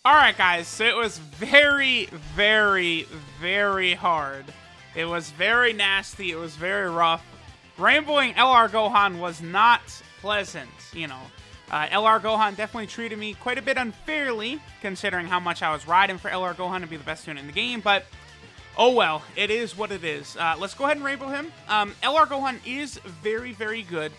Alright guys, so it was very, very, very hard. It was very nasty, it was very rough. Rainbowing LR Gohan was not pleasant, you know. LR Gohan definitely treated me quite a bit unfairly, considering how much I was riding for LR Gohan to be the best unit in the game, but oh well, it is what it is. Let's go ahead and rainbow him. LR Gohan is very, very good.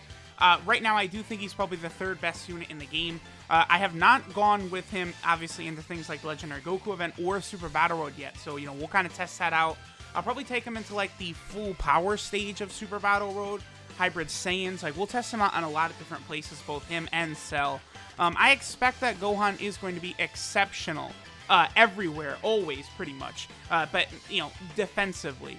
Right now, I do think he's probably the third best unit in the game. I have not gone with him, obviously, into things like Legendary Goku event or Super Battle Road yet, so, you know, we'll kind of test that out. I'll probably take him into, like, the full power stage of Super Battle Road, Hybrid Saiyans. Like, we'll test him out on a lot of different places, both him and Cell. I expect that Gohan is going to be exceptional everywhere, always, pretty much, but, you know, defensively.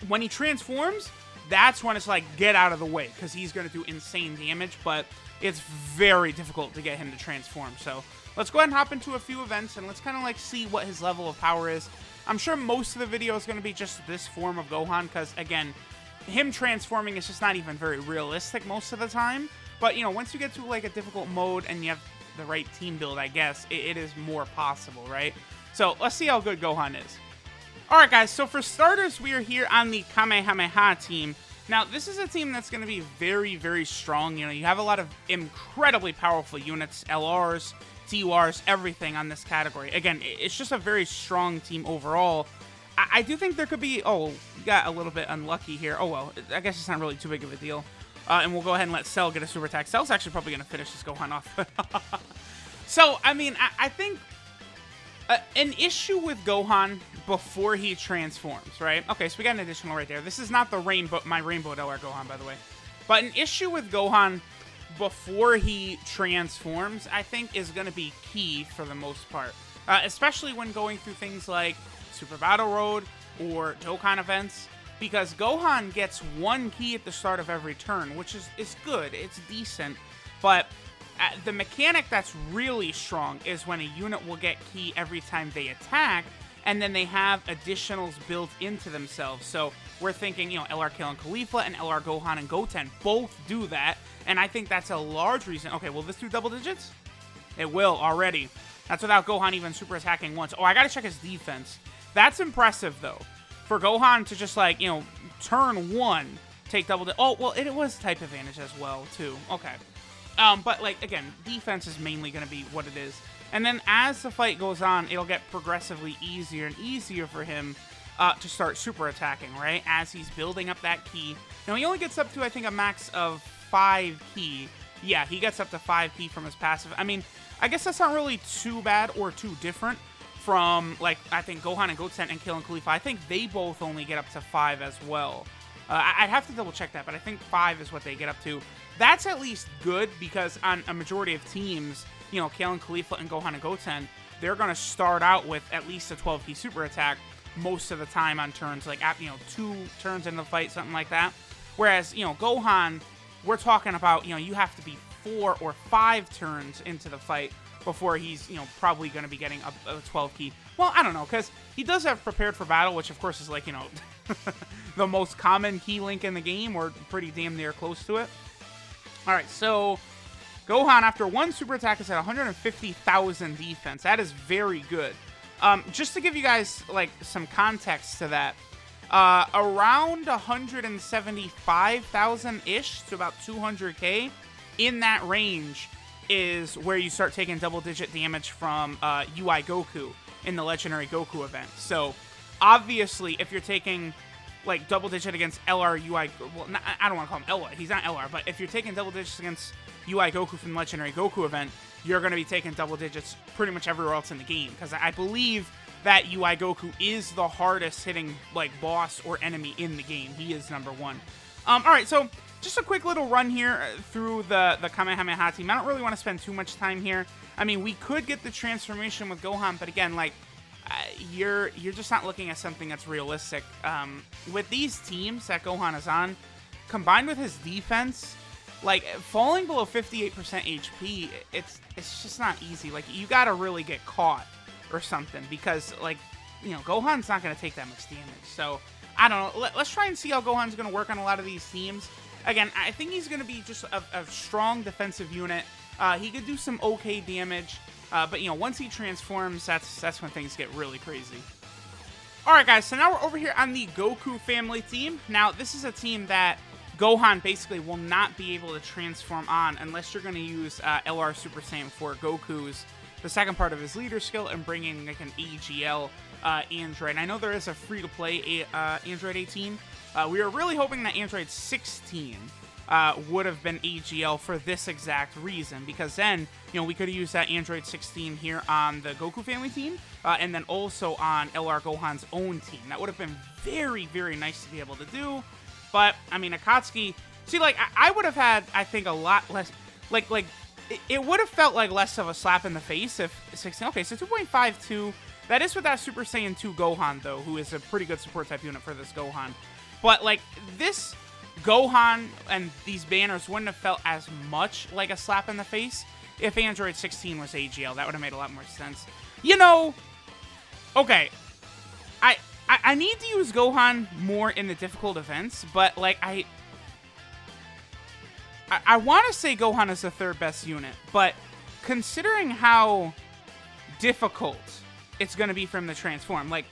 When he transforms, that's when it's like, get out of the way, because he's going to do insane damage, but it's very difficult to get him to transform. So let's go ahead and hop into a few events, and let's kind of like see what his level of power is. I'm sure most of the video is going to be just this form of Gohan, because again, him transforming is just not even very realistic most of the time. But, you know, once you get to like a difficult mode and you have the right team build, I guess, it is more possible, right? So let's see how good Gohan is. Alright guys, so for starters, we are here on the Kamehameha team. Now, this is a team that's going to be very, very strong. You know, you have a lot of incredibly powerful units, LRs, TURs, everything on this category. Again, it's just a very strong team overall. I do think there could be... Oh, got a little bit unlucky here. Oh, well, I guess it's not really too big of a deal. And we'll go ahead and let Cell get a super attack. Cell's actually probably going to finish this Gohan off. So, I mean, I think... an issue with Gohan before he transforms, right? Okay, so we got an additional right there. This is not the rainbow, my rainbow LR Gohan, by the way. But an issue with Gohan before he transforms, I think, is going to be key for the most part. Especially when going through things like Super Battle Road or Dokkan events. Because Gohan gets one key at the start of every turn, which is good. It's decent. But... the mechanic that's really strong is when a unit will get key every time they attack, and then they have additionals built into themselves. So we're thinking, you know, LR Kale and Khalifa and LR Gohan and Goten both do that, and I think that's a large reason. Okay, will this do double digits? It will already. That's without Gohan even super attacking once. Oh, I gotta check his defense. That's impressive, though. For Gohan to just, like, you know, turn one, take double digits. Oh, well, it was type advantage as well, too. Okay. But, like, again, defense is mainly going to be what it is. And then as the fight goes on, it'll get progressively easier and easier for him to start super attacking, right? As he's building up that key. Now, he only gets up to, I think, a max of 5 key. Yeah, he gets up to 5 key from his passive. I mean, I guess that's not really too bad or too different from, like, I think Gohan and Goten and Kale and Khalifa. I think they both only get up to 5 as well. I'd have to double check that, but I think 5 is what they get up to. That's at least good, because on a majority of teams, you know, Kale and Khalifa and Gohan and Goten, they're going to start out with at least a 12 key super attack most of the time on turns, like, you know, 2 turns in the fight, something like that. Whereas, you know, Gohan, we're talking about, you know, you have to be 4 or 5 turns into the fight before he's, you know, probably going to be getting a 12 key. Well, I don't know, because he does have Prepared for Battle, which of course is like, you know, the most common key link in the game, or pretty damn near close to it. Alright, so Gohan, after 1 super attack, is at 150,000 defense. That is very good. Just to give you guys, like, some context to that, around 175,000-ish to about 200k, in that range, is where you start taking double-digit damage from UI Goku in the Legendary Goku event. So, obviously, if you're taking, like, double-digit against LR UI... Well, I don't want to call him LR. He's not LR. But if you're taking double digits against UI Goku from the Legendary Goku event, you're going to be taking double digits pretty much everywhere else in the game. Because I believe that UI Goku is the hardest-hitting, like, boss or enemy in the game. He is #1. Alright, so... just a quick little run here through the Kamehameha team. I don't really want to spend too much time here. I mean, we could get the transformation with Gohan, but again, like, you're just not looking at something that's realistic. With these teams that Gohan is on, combined with his defense, like, falling below 58% HP, it's just not easy. Like, you gotta really get caught or something, because, like, you know, Gohan's not gonna take that much damage. So, I don't know. Let's try and see how Gohan's gonna work on a lot of these teams. Again, I think he's going to be just a strong defensive unit. He could do some okay damage. But, you know, once he transforms, that's when things get really crazy. Alright, guys, so now we're over here on the Goku Family team. Now, this is a team that Gohan basically will not be able to transform on unless you're going to use LR Super Saiyan 4 Goku's, the second part of his leader skill, and bring in like an AGL Android. I know there is a free-to-play Android 18. We were really hoping that Android 16 would have been AGL for this exact reason, because then, you know, we could have used that Android 16 here on the Goku Family team, and then also on LR Gohan's own team. That would have been very, very nice to be able to do. But, I mean, Akatsuki, see, like, I would have had, I think, a lot less, it would have felt like less of a slap in the face if 16, okay, so 2.52, that is with that Super Saiyan 2 Gohan, though, who is a pretty good support type unit for this Gohan. But, like, this Gohan and these banners wouldn't have felt as much like a slap in the face if Android 16 was AGL. That would have made a lot more sense. You know, okay, I need to use Gohan more in the difficult events, but, like, I want to say Gohan is the third best unit, but considering how difficult it's going to be for him to transform, like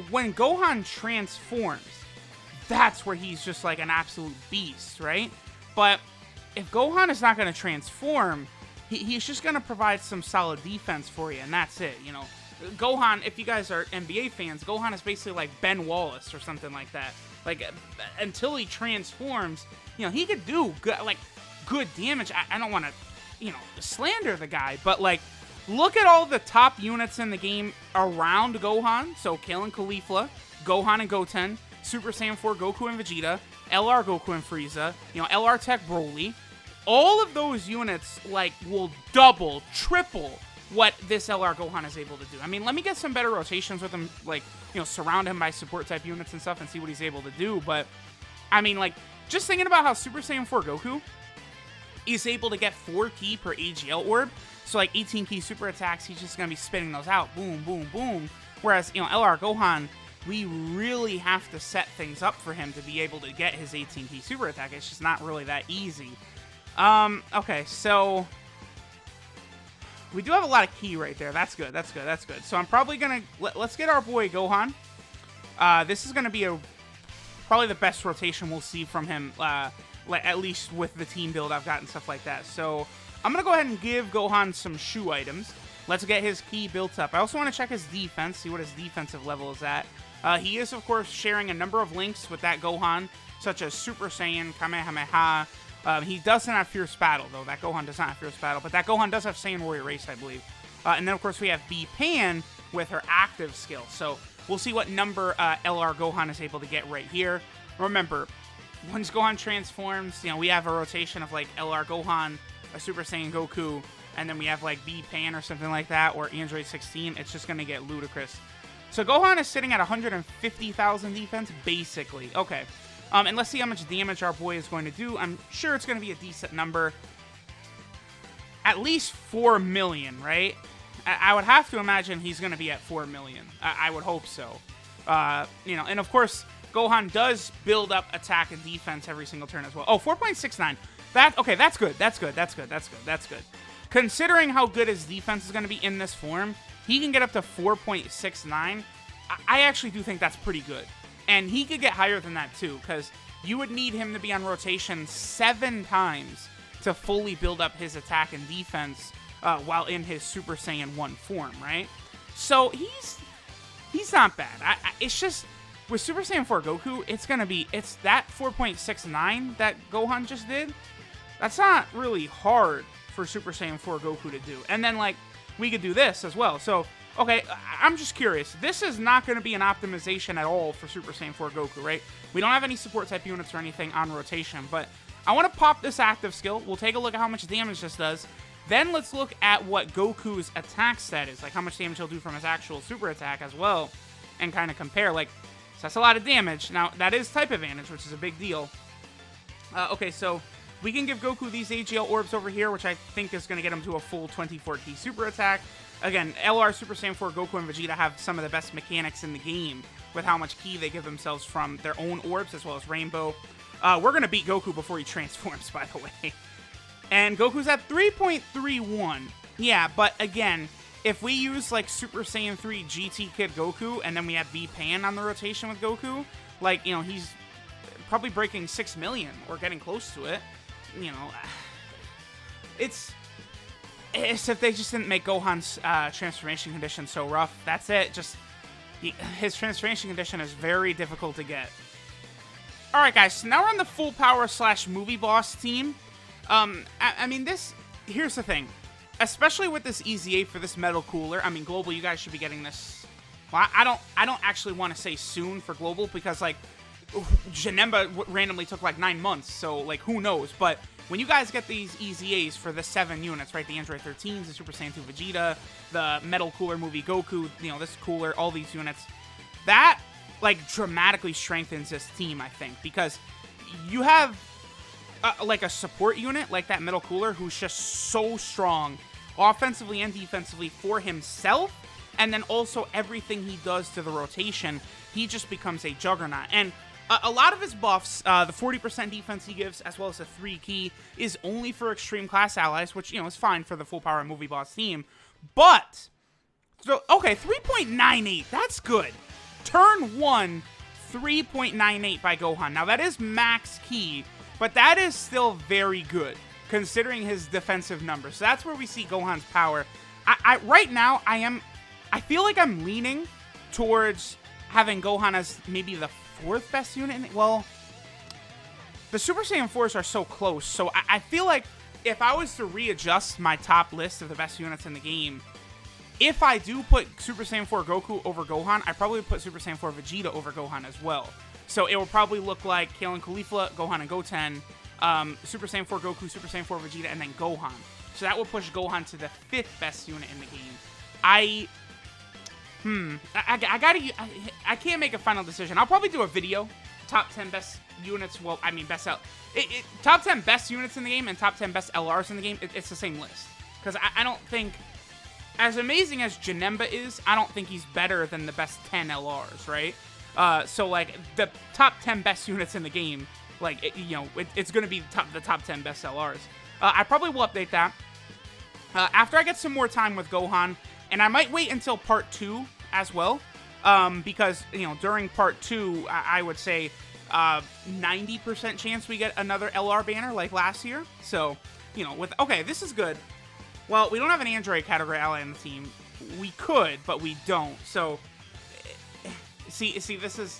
when Gohan transforms, that's where he's just like an absolute beast, right? But if Gohan is not going to transform, he's just going to provide some solid defense for you, and that's it, you know? Gohan, if you guys are NBA fans, Gohan is basically like Ben Wallace or something like that. Like, until he transforms, you know, he could do good damage. I don't want to, you know, slander the guy, but, like, look at all the top units in the game around Gohan. So, Kale and Caulifla, Gohan and Goten, Super Saiyan 4 Goku and Vegeta, LR Goku and Frieza, you know, LR Tech Broly. All of those units, like, will double, triple what this LR Gohan is able to do. I mean, let me get some better rotations with him, like, you know, surround him by support type units and stuff and see what he's able to do. But, I mean, like, just thinking about how Super Saiyan 4 Goku is able to get 4 ki per AGL orb. So, like, 18 ki super attacks, he's just going to be spitting those out. Boom, boom, boom. Whereas, you know, LR Gohan, we really have to set things up for him to be able to get his 18 ki super attack. It's just not really that easy. Okay, so we do have a lot of ki right there. That's good, that's good, that's good. So I'm probably going to, let's get our boy Gohan. This is going to be probably the best rotation we'll see from him, at least with the team build I've got and stuff like that. So I'm going to go ahead and give Gohan some shoe items. Let's get his ki built up. I also want to check his defense, see what his defensive level is at. He is, of course, sharing a number of links with that Gohan, such as Super Saiyan, Kamehameha. He doesn't have Fierce Battle, though. That Gohan does not have Fierce Battle, but that Gohan does have Saiyan Warrior Race, I believe. And then, of course, we have B-Pan with her active skill. So we'll see what number LR Gohan is able to get right here. Remember, once Gohan transforms, you know, we have a rotation of, like, LR Gohan, a Super Saiyan Goku, and then we have, like, B-Pan or something like that, or Android 16. It's just going to get ludicrous. So Gohan is sitting at 150,000 defense, basically. Okay. And let's see how much damage our boy is going to do. I'm sure it's going to be a decent number. At least 4 million, right? I would have to imagine he's going to be at 4 million. I would hope so. You know, and of course, Gohan does build up attack and defense every single turn as well. Oh, 4.69. Okay, that's good. That's good. That's good. That's good. That's good. Considering how good his defense is going to be in this form, he can get up to 4.69. I actually do think that's pretty good. And he could get higher than that, too, because you would need him to be on rotation 7 times to fully build up his attack and defense while in his Super Saiyan 1 form, right? So he's not bad. It's just, with Super Saiyan 4 Goku, it's that 4.69 that Gohan just did. That's not really hard for Super Saiyan 4 Goku to do. And then, like, we could do this as well. So, okay, I'm just curious. This is not going to be an optimization at all for Super Saiyan 4 Goku, right? We don't have any support type units or anything on rotation, but I want to pop this active skill. We'll take a look at how much damage this does. Then let's look at what Goku's attack stat is, like how much damage he'll do from his actual super attack as well, and kind of compare. Like, so that's a lot of damage. Now, that is type advantage, which is a big deal. Okay, so we can give Goku these AGL orbs over here, which I think is going to get him to a full 24 ki super attack. Again, LR Super Saiyan 4 Goku and Vegeta have some of the best mechanics in the game with how much ki they give themselves from their own orbs, as well as Rainbow. We're going to beat Goku before he transforms, by the way. And Goku's at 3.31. Yeah, but again, if we use like Super Saiyan 3 GT Kid Goku and then we have V Pan on the rotation with Goku, like, you know, he's probably breaking 6 million or getting close to it. You know, it's if they just didn't make Gohan's transformation condition so rough. That's it. Just his transformation condition is very difficult to get. All right, guys. So now we're on the full power / movie boss team. I mean, here's the thing. Especially with this EZA for this metal cooler. I mean, Global, you guys should be getting this. Well, I don't actually want to say soon for Global because, like, Janemba randomly took, like, 9 months. So, like, who knows? But when you guys get these EZAs for the 7 units, right? The Android 13s, the Super Saiyan 2 Vegeta, the metal cooler movie Goku, you know, this cooler, all these units. That, like, dramatically strengthens this team, I think. Because you have like a support unit like that metal cooler who's just so strong offensively and defensively for himself, and then also everything he does to the rotation, he just becomes a juggernaut. And a lot of his buffs, the 40% defense he gives, as well as the 3 key, is only for extreme class allies, which, you know, is fine for the full power movie boss team. But, so, okay, 3.98, that's good. Turn 1, 3.98 by Gohan. Now, that is max key, but that is still very good, considering his defensive numbers. So that's where we see Gohan's power. Right now, I feel like I'm leaning towards having Gohan as maybe the 4th best unit. Well, the Super Saiyan 4s are so close, so I feel like if I was to readjust my top list of the best units in the game, if I do put Super Saiyan 4 Goku over Gohan, I probably would put Super Saiyan 4 Vegeta over Gohan as well. So it will probably look like Kale and Caulifla, Gohan and Goten, Super Saiyan 4 Goku, Super Saiyan 4 Vegeta, and then Gohan. So that will push Gohan to the 5th best unit in the game. I can't make a final decision. I'll probably do a video, top 10 best units. Well, I mean, top 10 best units in the game and top 10 best LRs in the game. It's the same list. Because I don't think, as amazing as Janemba is, I don't think he's better than the best 10 LRs, right? So, like, the top 10 best units in the game, like, it's going to be the top 10 best LRs. I probably will update that after I get some more time with Gohan, and I might wait until part 2 as well, because, during part 2, I would say 90% chance we get another LR banner like last year. So, okay, this is good. Well, we don't have an Android category ally on the team. We could, but we don't. So, see, this is,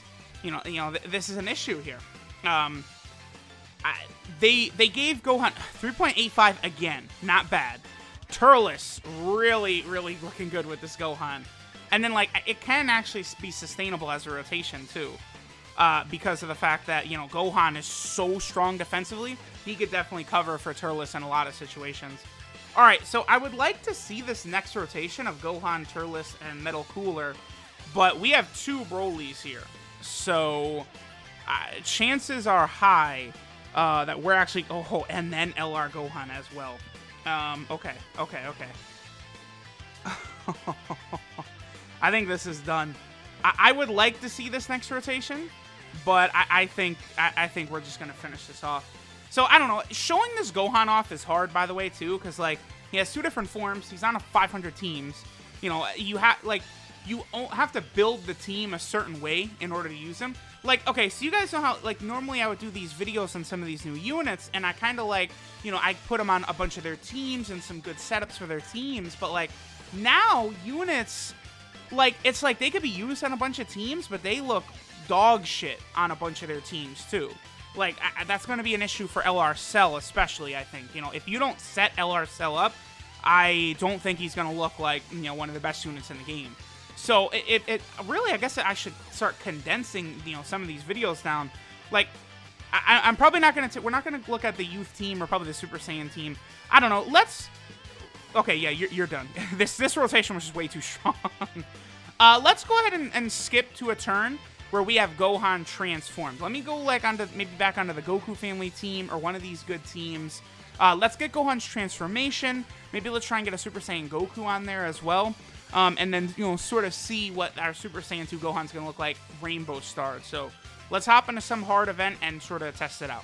this is an issue here. They gave Gohan 3.85 again. Not bad. Turles, really, really looking good with this Gohan. And then, like, it can actually be sustainable as a rotation, too. Because of the fact that, Gohan is so strong defensively, he could definitely cover for Turles in a lot of situations. Alright, so I would like to see this next rotation of Gohan, Turles, and Metal Cooler, but we have 2 Brolys here. So, chances are high that we're actually... Oh, and then LR Gohan as well. Okay. I think this is done. I would like to see this next rotation, but I think we're just going to finish this off. So, I don't know. Showing this Gohan off is hard, by the way, too, because, like, he has 2 different forms. He's on a 500 teams. You have to build the team a certain way in order to use him. Like, okay, so you guys know how, like, normally I would do these videos on some of these new units, and I kind of, like, I put them on a bunch of their teams and some good setups for their teams, but, like, now units, like, it's like they could be used on a bunch of teams, but they look dog shit on a bunch of their teams, too. Like, that's going to be an issue for LR Cell, especially, I think. If you don't set LR Cell up, I don't think he's going to look like, one of the best units in the game. So, it really, I guess I should start condensing, some of these videos down. Like, I'm probably not going to... We're not going to look at the youth team or probably the Super Saiyan team. I don't know. Let's... Okay, yeah, you're done. This rotation was just way too strong. Let's go ahead and skip to a turn where we have Gohan transformed. Let me go maybe back onto the Goku Family team or one of these good teams. Let's get Gohan's transformation. Maybe let's try and get a Super Saiyan Goku on there as well. And then, sort of see what our Super Saiyan 2 Gohan's going to look like Rainbow Stars. So let's hop into some hard event and sort of test it out.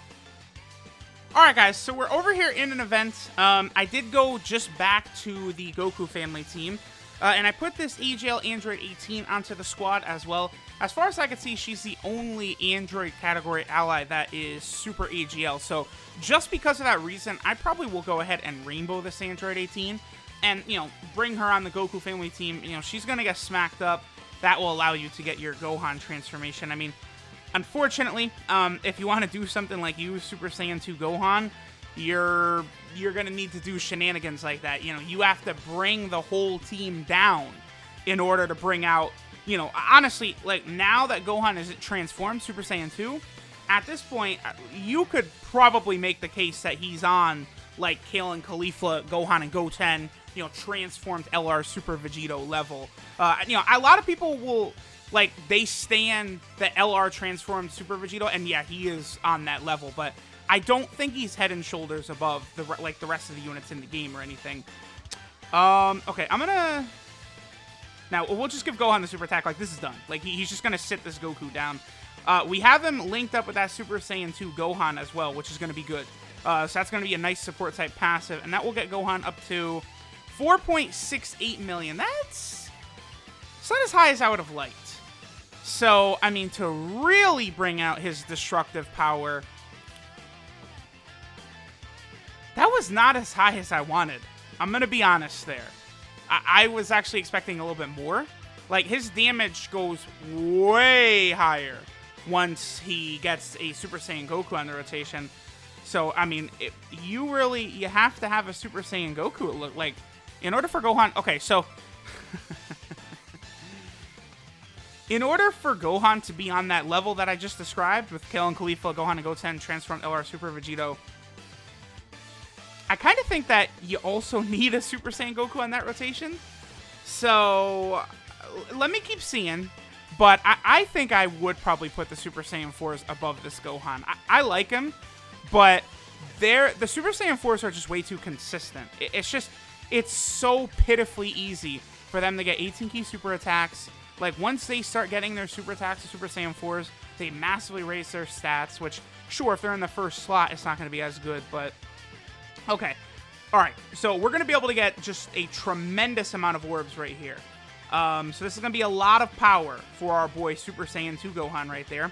Alright guys, so we're over here in an event. I did go just back to the Goku Family team, and I put this AGL Android 18 onto the squad as well. As far as I can see, she's the only Android category ally that is Super AGL, so just because of that reason, I probably will go ahead and rainbow this Android 18, and, you know, bring her on the Goku Family team. You know, she's gonna get smacked up. That will allow you to get your Gohan transformation. I mean, unfortunately, if you want to do something like use Super Saiyan 2 Gohan, you're going to need to do shenanigans like that. You know, you have to bring the whole team down in order to bring out, you know, honestly, like, now that Gohan is transformed Super Saiyan 2, at this point, you could probably make the case that he's on, like, Kale and Khalifa, Gohan and Goten, you know, transformed LR Super Vegito level. You know, a lot of people will... like, they stand the LR transformed Super Vegito, and yeah, he is on that level, but I don't think he's head and shoulders above the rest of the units in the game or anything. Okay, I'm gonna... Now, we'll just give Gohan the super attack. Like, this is done. Like, he's just gonna sit this Goku down. We have him linked up with that Super Saiyan 2 Gohan as well, which is gonna be good. So that's gonna be a nice support type passive, and that will get Gohan up to 4.68 million. It's not as high as I would have liked. So, I mean, to really bring out his destructive power, that was not as high as I wanted. I'm going to be honest there. I was actually expecting a little bit more. Like, his damage goes way higher once he gets a Super Saiyan Goku on the rotation. So, I mean, you have to have a Super Saiyan Goku, it looked like, in order for Gohan... Okay, so... in order for Gohan to be on that level that I just described, with Kale and Khalifa, Gohan and Goten, transformed LR Super Vegito, I kind of think that you also need a Super Saiyan Goku on that rotation. So, let me keep seeing. But I think I would probably put the Super Saiyan 4s above this Gohan. I like him, but the Super Saiyan 4s are just way too consistent. It's so pitifully easy for them to get 18 key super attacks. Like, once they start getting their super attacks, the Super Saiyan 4s, they massively raise their stats, which, sure, if they're in the first slot, it's not going to be as good, but... Okay. Alright, so we're going to be able to get just a tremendous amount of orbs right here. So this is going to be a lot of power for our boy Super Saiyan 2 Gohan right there.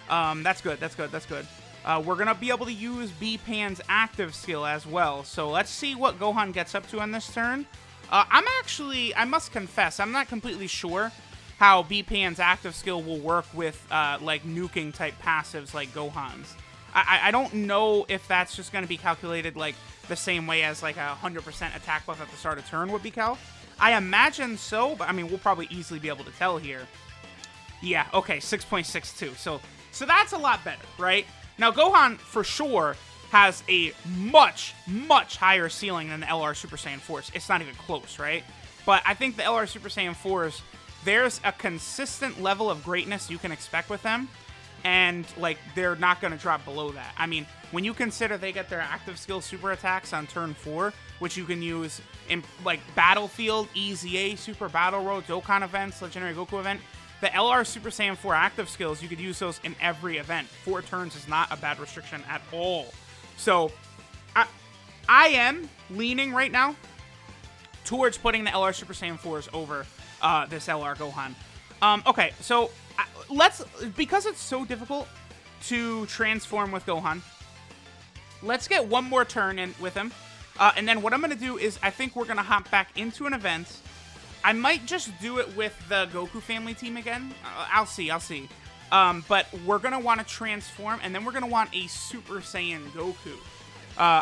That's good, that's good, that's good. We're going to be able to use B-Pan's active skill as well, so let's see what Gohan gets up to on this turn. I must confess, I'm not completely sure how B-Pan's active skill will work with, like, nuking type passives like Gohan's. I don't know if that's just going to be calculated, like, the same way as, like, a 100% attack buff at the start of turn would be calc. I imagine so, but, I mean, we'll probably easily be able to tell here. Yeah, okay, 6.62. So that's a lot better, right? Now, Gohan, for sure, has a much, much higher ceiling than the LR Super Saiyan 4s. It's not even close, right? But I think the LR Super Saiyan 4s... there's a consistent level of greatness you can expect with them, and, like, they're not going to drop below that. I mean, when you consider they get their active skill super attacks on turn 4, which you can use in, like, Battlefield, EZA, Super Battle Road, Dokkan events, Legendary Goku event, the LR Super Saiyan 4 active skills, you could use those in every event. 4 turns is not a bad restriction at all. So, I am leaning right now towards putting the LR Super Saiyan 4s over this LR Gohan. Okay, so because it's so difficult to transform with Gohan, let's get one more turn in with him. And then what I'm going to do is I think we're going to hop back into an event. I might just do it with the Goku Family team again. I'll see. But we're going to want to transform, and then we're going to want a Super Saiyan Goku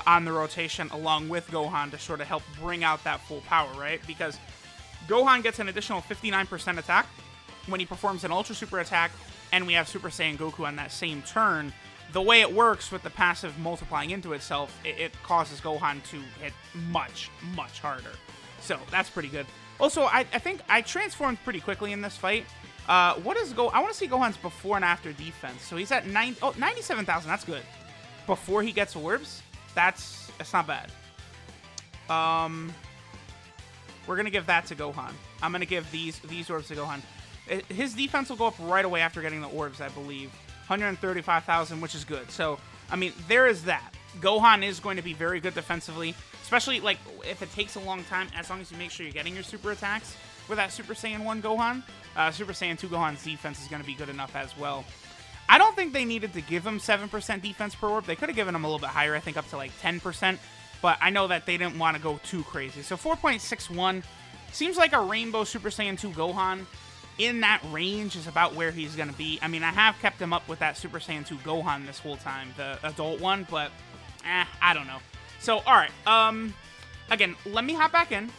on the rotation along with Gohan to sort of help bring out that full power, right? Because Gohan gets an additional 59% attack when he performs an Ultra Super attack, and we have Super Saiyan Goku on that same turn. The way it works with the passive multiplying into itself, it causes Gohan to hit much, much harder. So that's pretty good. Also, I think I transformed pretty quickly in this fight. I want to see Gohan's before and after defense. So he's at 97,000. That's good. Before he gets orbs, that's not bad. We're going to give that to Gohan. I'm going to give these orbs to Gohan. His defense will go up right away after getting the orbs, I believe. 135,000, which is good. So, I mean, there is that. Gohan is going to be very good defensively, especially like if it takes a long time, as long as you make sure you're getting your super attacks with that Super Saiyan 1 Gohan. Super Saiyan 2 Gohan's defense is going to be good enough as well. I don't think they needed to give him 7% defense per orb. They could have given him a little bit higher, I think up to like 10%, but I know that they didn't want to go too crazy. So 4.61 seems like a Rainbow Super Saiyan 2 Gohan in that range is about where he's going to be. I mean, I have kept him up with that Super Saiyan 2 Gohan this whole time, the adult one, but I don't know. So, all right, again, let me hop back in.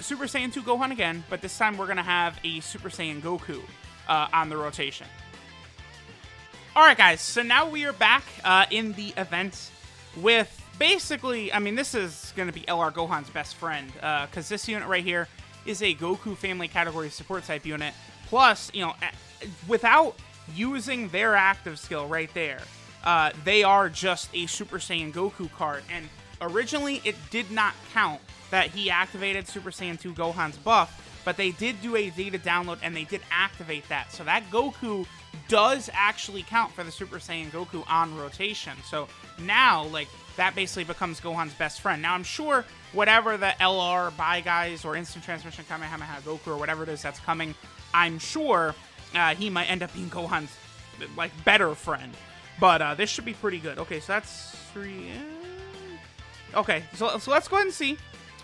Super Saiyan 2 Gohan again, but this time we're going to have a Super Saiyan Goku on the rotation. Alright guys, so now we are back in the event with basically, I mean, this is going to be LR Gohan's best friend, because this unit right here is a Goku Family category support type unit, plus, you know, without using their active skill right there, they are just a Super Saiyan Goku card, and originally it did not count that he activated Super Saiyan 2 Gohan's buff, but they did do a data download and they did activate that. So that Goku does actually count for the Super Saiyan Goku on rotation. So now, like, that basically becomes Gohan's best friend. Now, I'm sure whatever the LR Bye Guys or Instant Transmission Kamehameha Goku or whatever it is that's coming, I'm sure he might end up being Gohan's, like, better friend. But this should be pretty good. Okay, so that's 3... Okay, so let's go ahead and see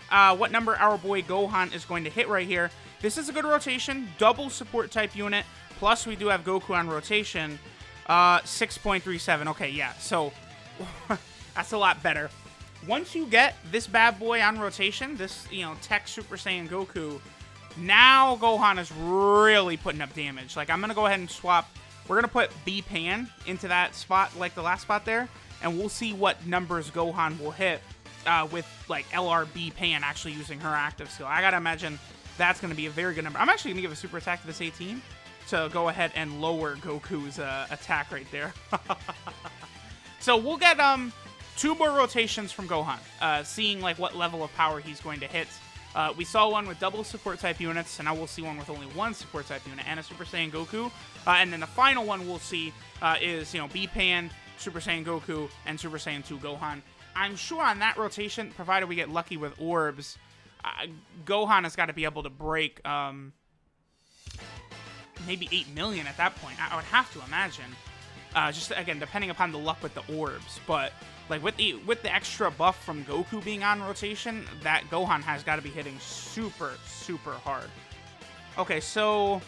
what number our boy Gohan is going to hit right here. This is a good rotation, double support type unit, plus we do have Goku on rotation, 6.37. Okay, yeah, so that's a lot better. Once you get this bad boy on rotation, this, you know, Tech Super Saiyan Goku, now Gohan is really putting up damage. Like, I'm going to go ahead and swap. We're going to put B-Pan into that spot, like the last spot there, and we'll see what numbers Gohan will hit with, like, LRB Pan actually using her active skill. I gotta imagine that's going to be a very good number. I'm actually going to give a super attack to this 18 to go ahead and lower Goku's attack right there. So we'll get 2 more rotations from Gohan, seeing, like, what level of power he's going to hit. We saw one with double support type units, and now we'll see one with only 1 support type unit and a Super Saiyan Goku. And then the final one we'll see is, you know, B-Pan, Super Saiyan Goku, and Super Saiyan 2 Gohan. I'm sure on that rotation, provided we get lucky with orbs, Gohan has got to be able to break maybe 8 million at that point. I would have to imagine. Just, again, depending upon the luck with the orbs. But, like, with the extra buff from Goku being on rotation, that Gohan has got to be hitting super, super hard. Okay, so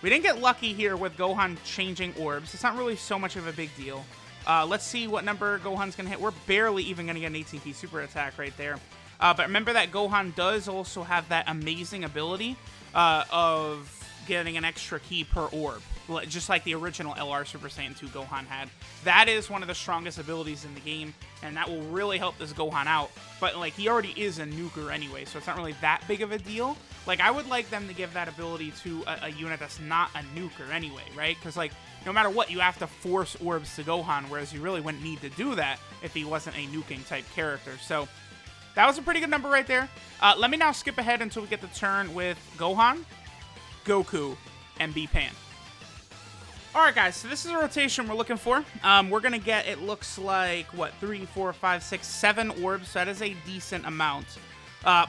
we didn't get lucky here with Gohan changing orbs. It's not really so much of a big deal. Let's see what number Gohan's going to hit. We're barely even going to get an 18p super attack right there. But remember that Gohan does also have that amazing ability of getting an extra key per orb, just like the original LR Super Saiyan 2 Gohan had. That is one of the strongest abilities in the game, and that will really help this Gohan out. But, like, he already is a nuker anyway, so it's not really that big of a deal. Like, I would like them to give that ability to a unit that's not a nuker anyway, right? Because, like, no matter what, you have to force orbs to Gohan, whereas you really wouldn't need to do that if he wasn't a nuking type character. So that was a pretty good number right there. Let me now skip ahead until we get the turn with Gohan, Goku, and B-Pan. Alright guys, so this is a rotation we're looking for. We're going to get, it looks like, what, 3, 4, 5, 6, 7 orbs, so that is a decent amount.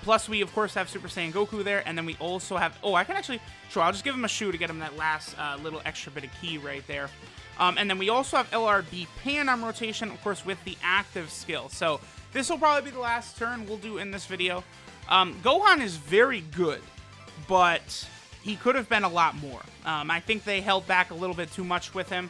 Plus we, of course, have Super Saiyan Goku there, and then we also have, oh, I can actually, sure, I'll just give him a shoe to get him that last little extra bit of key right there. And then we also have LRB Pan on rotation, of course, with the active skill. So this will probably be the last turn we'll do in this video. Gohan is very good, but he could have been a lot more. I think they held back a little bit too much with him.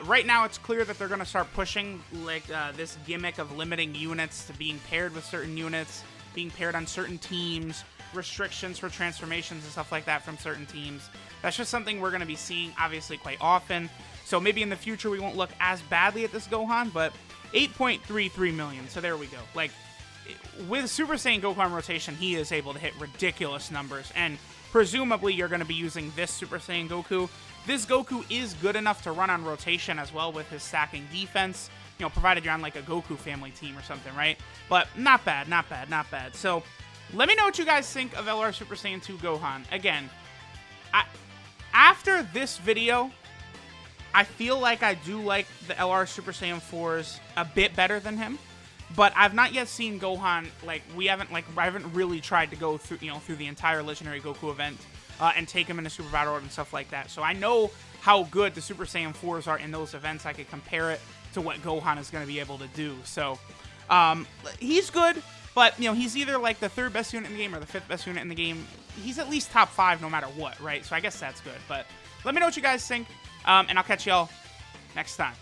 Right now, it's clear that they're going to start pushing, like, this gimmick of limiting units to being paired with certain units, being paired on certain teams, restrictions for transformations and stuff like that from certain teams. That's just something we're going to be seeing, obviously, quite often. So maybe in the future we won't look as badly at this Gohan, but 8.33 million, so there we go. Like, with Super Saiyan Goku on rotation, he is able to hit ridiculous numbers, and presumably you're going to be using this Super Saiyan Goku. This Goku is good enough to run on rotation as well with his stacking defense, you know, provided you're on, like, a Goku Family team or something, right? But not bad, not bad, not bad. So let me know what you guys think of LR Super Saiyan 2 Gohan. Again, after this video, I feel like I do like the LR Super Saiyan 4s a bit better than him. But I've not yet seen Gohan, like, I haven't really tried to go through, through the entire Legendary Goku event and take him into Super Battle Orb and stuff like that. So I know how good the Super Saiyan 4s are in those events. I could compare it to what Gohan is going to be able to do. So he's good, but, he's either, like, the 3rd best unit in the game or the 5th best unit in the game. He's at least top 5 no matter what, right? So I guess that's good. But let me know what you guys think, and I'll catch y'all next time.